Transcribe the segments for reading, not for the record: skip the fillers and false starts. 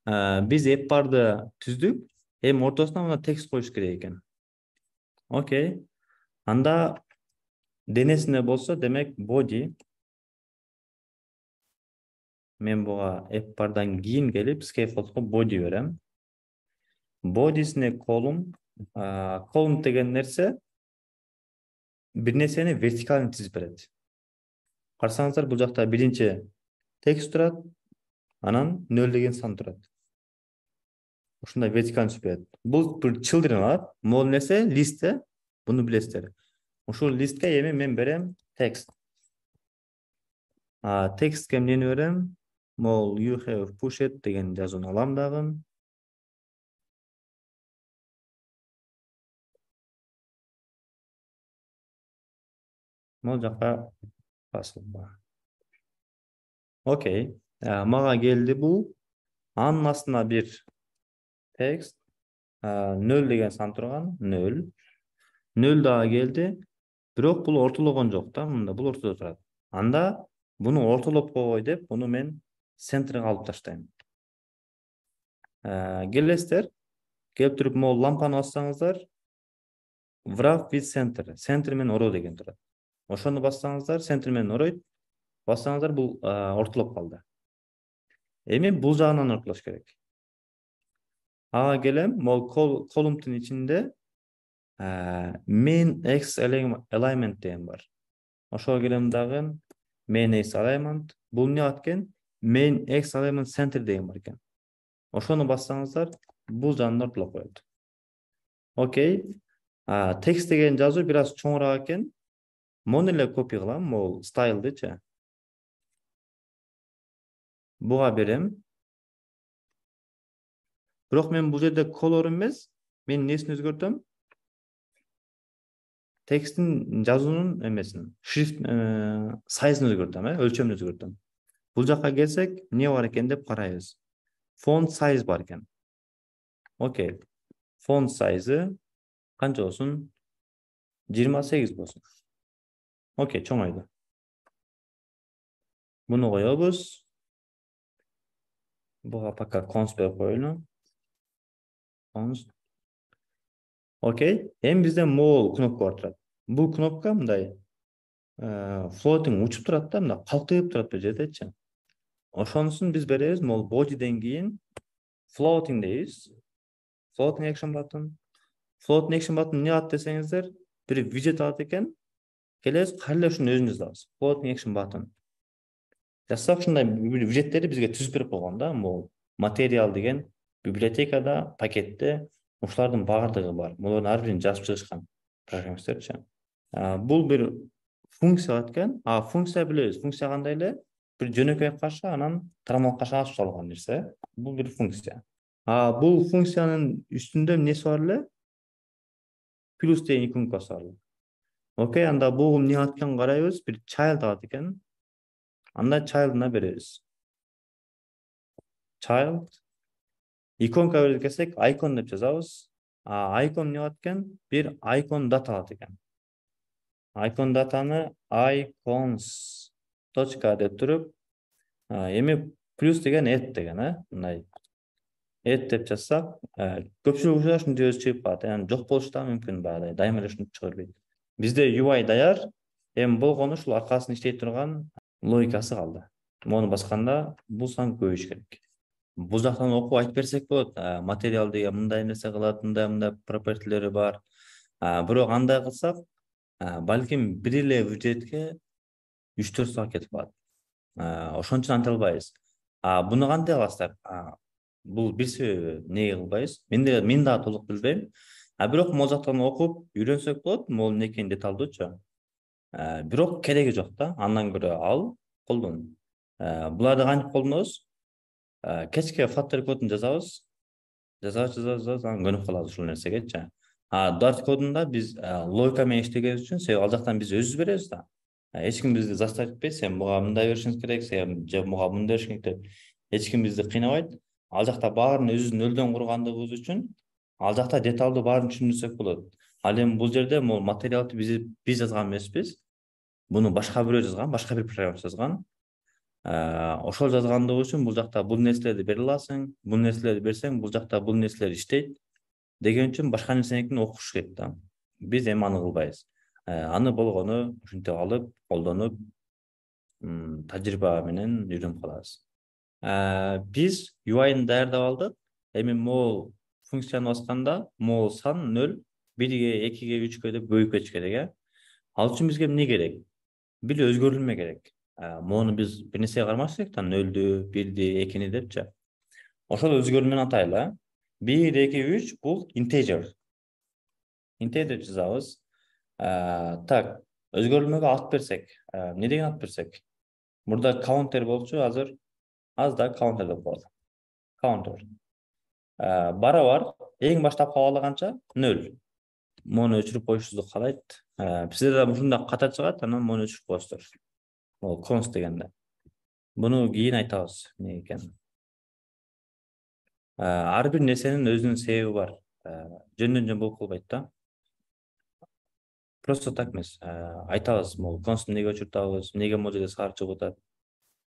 Биз app барды түздүк. Эми ортосуна мына текст коюш керек экен. Окей. Анда денесинде болсо, демек body. Мен буга app бардан кийин келип scaffoldго body берем. Body'sine column деген нерсе бир нерсени вертикаль тизип берет. Карасаңыздар, бул жакта биринчи текст турат, анан 0 деген сан турат. Ушундай вертикаль түзүп берет. Бул бир children алат. Могул нерсе листте, буну билесиздер. Ушул листке эми мен берем текст. Текстке эмнени берем? Могул you have pushed деген жазууну алам дагы. Могул жака басылба. Окей. Мага келди бул. Анын астына бир текст. 0 деген сан турган. 0. 0 дагы келди. Бирок бул ортологон жок да, мында бул ортодо турат. Анда буну ортолоп койгой деп, буну мен центрге алып таштайм. Келесиздер. Келип туруп могул лампаны бассаңыздар, wrap with center. Center менен оро деген турат. Ошону бассаңыздар, center менен оройт. Бассаңыздар, бул ортолоп калды. Эми бул жагынан ортолош керек. Ага келем, могул колумндун ичинде main x alignment деген бар. Ошого келем дагы, main x alignment. Бул эмне болот экен? Main x alignment center деген бар экен. Ошону бассаңыздар, бул жагынан ортолоп коет. Окей. Текст деген жазуу бир аз чоңураак экен. Мону эле копия кылам, могул стайлдычы. Буга берем. Бирок мен бул жерде color эмес, мен несин өзгөртөм? Текстин жазуунун эмесин, шрифт сайзын өзгөртөм, өлчөмүн өзгөртөм. Бул жака келсек, эмне бар экен деп карайбыз. Font size бар экен. Окей. Font size канча болсун? 28 болсун. Окей, чоңойду. Буну коебуз. Буга пока const деп коелу. Const. Окей. Эми бизде могул кнопка бар турат. Бул кнопка мындай floating учуп турат да, мына калкыйып турат бул жердечи. Ошонусун биз беребиз, могул body'ден кийин floating дейбиз. Floating action button. Floating action button эмне алат десеңиздер, бир widget алат экен. Келебиз, кайра ушуну өзүнүз жазабыз. Floating action button. Жасак ушундай widgetтерди бизге түзүп берип койгон да, могул материал деген библиотекада, пакетте ушулардын баардыгы бар. Булардын ар бирин жазып чыгышкан программисттерчи. Бул бир функция болот экен. Функция билебиз. Функция кандай эле? Бир жөнөкөй каша, анан тарамал кашага салган нерсе. Бул бир функция. Бул функциянын үстүндө эмнеси бар эле? Плюс деген иконкасы бар. Окей, анда бул эмне алат экен карайбыз. Бир child алат экен. Анда child'ына беребиз. Child. Иконка берип келсек, icon деп жазабыз. Icon эмне болот экен? Бир icon data алат экен. Icon datаны icons точка деп туруп, эми плюс деген add деген, мындай add деп жазсак, көпчүлүк учурда ушинтип өзү чыгып калат. Яны жок болушу да мүмкүн баягыдай. Дайыма эле ушинтип чыга бербейт. Бизде UI даяр. Эми болгону ушул аркасында иштей турган логикасы калды. Мону басканда бул сан көбөйүш керек. Бул жактан окуп айтып берсек болот. Материал деген мындай нерсе кылат, мындай пропертилери бар. Бирок андай кылсак, балким бир эле widgetке 3-4 саат кетип калат. Ошон үчүн анте албайбыз. Буну кандай кыласыздар? Бул бир себеби эмнеге кылбайбыз? Мен дагы толук билбейм. Бирок могул жактан окуп үйрөнсөк болот, могул эмне экени деталдуучу. Бирок кереги жок да. Андан көрө ал колдон. Буларды кантип колдонобуз? Кечке Flutter кодун жазабыз, анан көнүп калабыз ушул нерсегечи. Dart кодунда биз логика менен иштегенибиз үчүн, себеби ал жактан биз өзүбүз беребиз да. Эч ким бизди заставить этпейт, сен буга мындай беришиңиз керек, сен же буга мындай беришиң керек деп. Эч ким бизди кыйнабайт. Ал жакта баарын өзүбүз нөлдөн кургандыгыбыз үчүн ал жакта деталдуу баарын түшүндүрсөк болот. Ал эми бул жерде могул материалды биз жазган эмеспиз. Буну башка бирөө жазган, башка бир программист жазган. Ошол жазгандыгы үчүн бул жакта бул нерселерди бере аласың, бул нерселерди берсең, бул жакта бул нерселер иштейт деген үчүн башка нерсеникин окуш керек да. Биз эми аны кылбайбыз. Аны болгону ушинтип алып, колдонуп, тажрыйба менен үйрөнүп калабыз. Биз UI-ны даярдап алдык. Эми могул функцияны басканда могул сан 0, 1ге, 2ге, 3ге деп көбөйүп кетиш керек, Ал үчүн бизге эмне керек? Бир өзгөрүлмө керек. Мону биз бир нерсеге кармаш керек да, 0-дү, 1ди, 2ни депчи. Ошол өзгөрмөнү атайлы. 1, 2, 3 бул integer. Integer жазабыз. Так, өзгөрүлмөгө ат берсек, эмне деген ат берсек? Мурда counter болчу, азыр да counter деп коелу. Counter. Барабар эң баштапкы абалы канча? 0. Мону өчүрүп коюшубузду каалайт. Сиздерде ушундай ката чыгат, анан мону өчүрүп коесуздар. Ол const дегенде. Буну кийин айтабыз, эмне экенин. Ар бир нерсенин өзүнүн себеби бар. Жөндөн-жөн болуп калбайт да. Просто так эмес. Айтабыз, могул const эмнеге өчүртабыз, эмнеге могул жерде сары чыгып атат.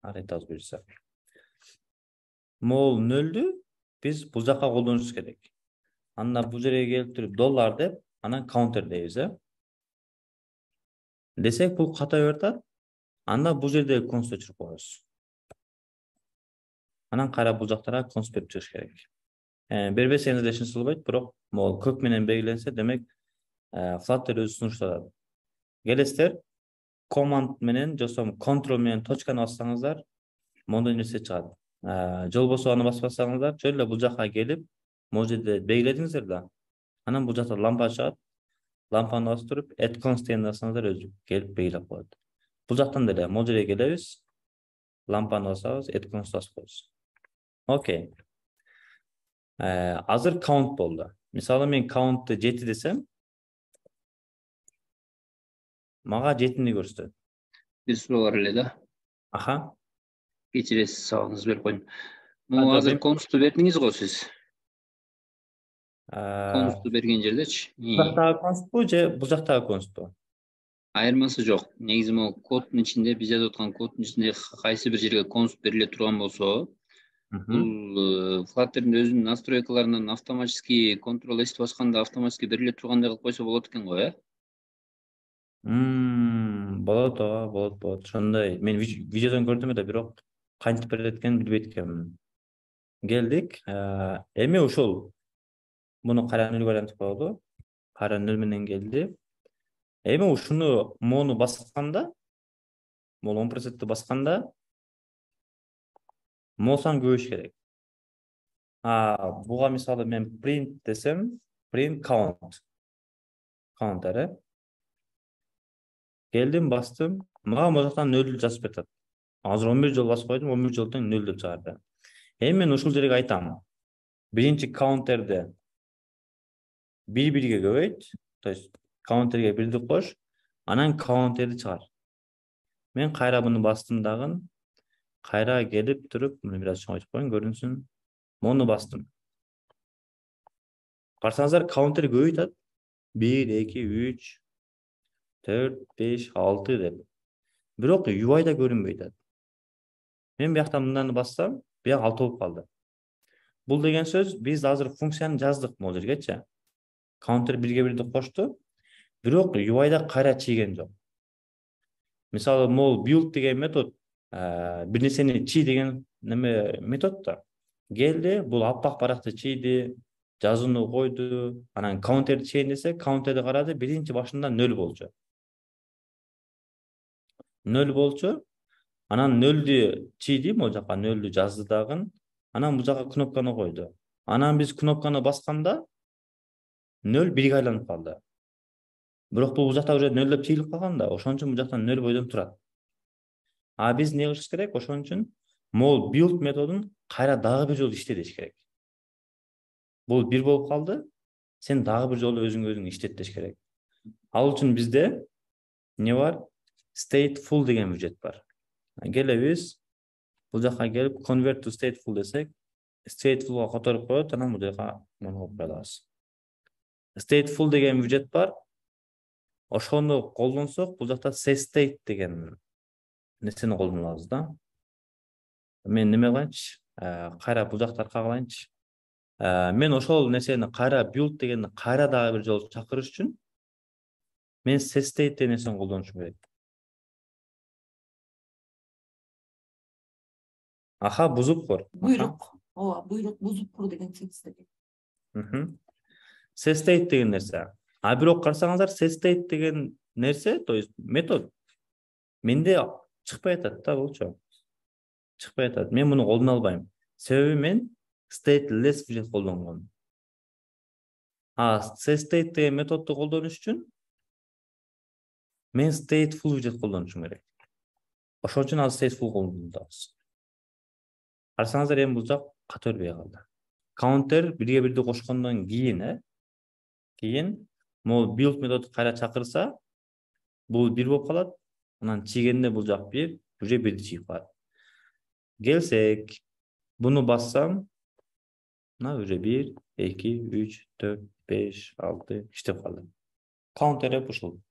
Айтабыз буюрса. Могул 0-дү биз бул жака колдонушубуз керек. Анда бул жерге келип туруп $, деп, анан counter дейбиз, Десек бул ката берет. Анда бул жерде const өчүрүп коебуз. Анан кайра бул жактара const берип чыгыш керек. Бербесеңиз да ишинче болбойт, бирок могул көк менен белгиленсе, демек Flutter өз сунуштарат. Келесиздер, command менен, жосом control менен точканы бассаңыздар, мондой нерсе чыгат. Же болбосо аны баспасаңыздар, жөн эле бул жака келип, могул жерде белгиледиңиздер да. Анан бул жакта лампа чыгат. Лампаны басып туруп, add const деген бассаңыздар өзү келип белгилеп коет. Бул жактан деле могул жерге келебиз. Лампаны басабыз, add const басып коебуз. Окей. Азыр count болду. Мисалы мен count'ты 7 десем, мага 7-ни көрсөтөт. Бир суроо бар эле да. Аха. Кечиресиз, сабагыңызды берип койдум. Могу азыр const'у бердиңиз го сиз. Const'у берген жердечи. Бул жактагы const'бу же бул жактагы const'бу? Айырмасы жок. Негизи могу коддун ичинде, биз жазып аткан коддун ичинде кайсы бир жерге const бериле турган болсо, бул Flutter'дын өзүнүн настройкаларынан автоматически control S басканда автоматически бериле тургандай кылып койсо болот экен го, Болот, болот. Ошондой. Мен видеодон көрдүм да, бирок кантип берет экенин билбейт экенмин. Келдик. Эми ушул. Муну кайра 0 айлантып коелу. Кайра 0 менен келди. Эми ушуну мону басканда, могул 10%ти басканда, сан көбөйүш керек. Буга мисалы мен print десем, print count. Count, Келдим, бастым. Мага могул жактан 0 жазып берет. Азыр 11 жолу басып койдум, 11 жолдон 0 деп чыгарды. Эми мен ушул жерге айтам. Биринчи counter'ди 1-1ге көбөйт, то есть counter'ге 1ди кош, анан counter'ди чыгар. Мен кайра буну бастым дагы, кайра келип туруп, муну бир аз чоңойтуп коеюн, көрүнсүн. Мону бастым. Карасаңыздар, counter көбөйүп атат. 1, 2, 3, 4, 5, 6 деп. Бирок UI-да көрүнбөйт атат. Мен биякта мынданы бассам, бияк 6 болуп калды. Бул деген сөз, биз азыр функцияны жаздык могул жергечи. Counter 1ге 1ди кошту, бирок UI-да кайра чийген жок. Мисалы, могул build деген метод, бир нерсени чий деген метод да. Келди, бул аппак баракты чийди, жазууну койду, анан counter'ди чейин десе, counter'ди карады, биринчи башында 0 болчу. 0 болчу. Анан 0ди чийди, могул жака 0ди жазды дагы. Анан бул жака кнопканы койду. Анан биз кнопканы басканда 0 1ге айланып калды. Бирок бул жакта уже 0 деп чийилип калган да, ошон үчүн бул жактан 0 бойдон турат. Биз эмне кылышыбыз керек? Ошон үчүн могул build методун кайра дагы бир жолу иштет деш керек. Бул 1 болуп калды, сен дагы бир жолу өзүң иштет деш керек. Ал үчүн бизде эмне бар? Stateful деген бюджет бар. Келебиз, бул жака келип convert to stateful десек, statefulга которуп коет, анан бул жака муну коюп коебуз. Stateful деген бюджет бар. Ошону колдонсок, бул жакта setState деген нерсени колдонобуз да. мен неме кылайынчы, кайра бул жакта кагылайынчы. Мен ошол нерсени кайра build дегенди кайра дагы бир жолу чакырыш үчүн мен set state деген нерсени колдонушум керек. Аха, бузуп кор. Буйрук. Ооба, буйрук бузуп кур деген текстеги. Set state деген нерсе. А бирок карасаңыздар, set state деген нерсе, то есть метод менде чыкпай атат да болчу. Чыкпай атат. Мен муну колдоно албайм. Себеби мен stateless widget колдонгом. Set state деген методду колдонуш үчүн мен stateful widget колдонушум керек. Ошон үчүн азыр stateful колдонобуз. Карасаңыздар, эми бул жак ката бербей калды. Counter бирге бирди кошкондон кийин могу build методу кайра чакырса, бул 1 болуп калат. Анан чийгенде бул жак 1, уже 1 чийип калат. Келсек, буну бассам, мына уже 1, 2, 3, 4, 5, 6 иштеп калды. Counter ушул.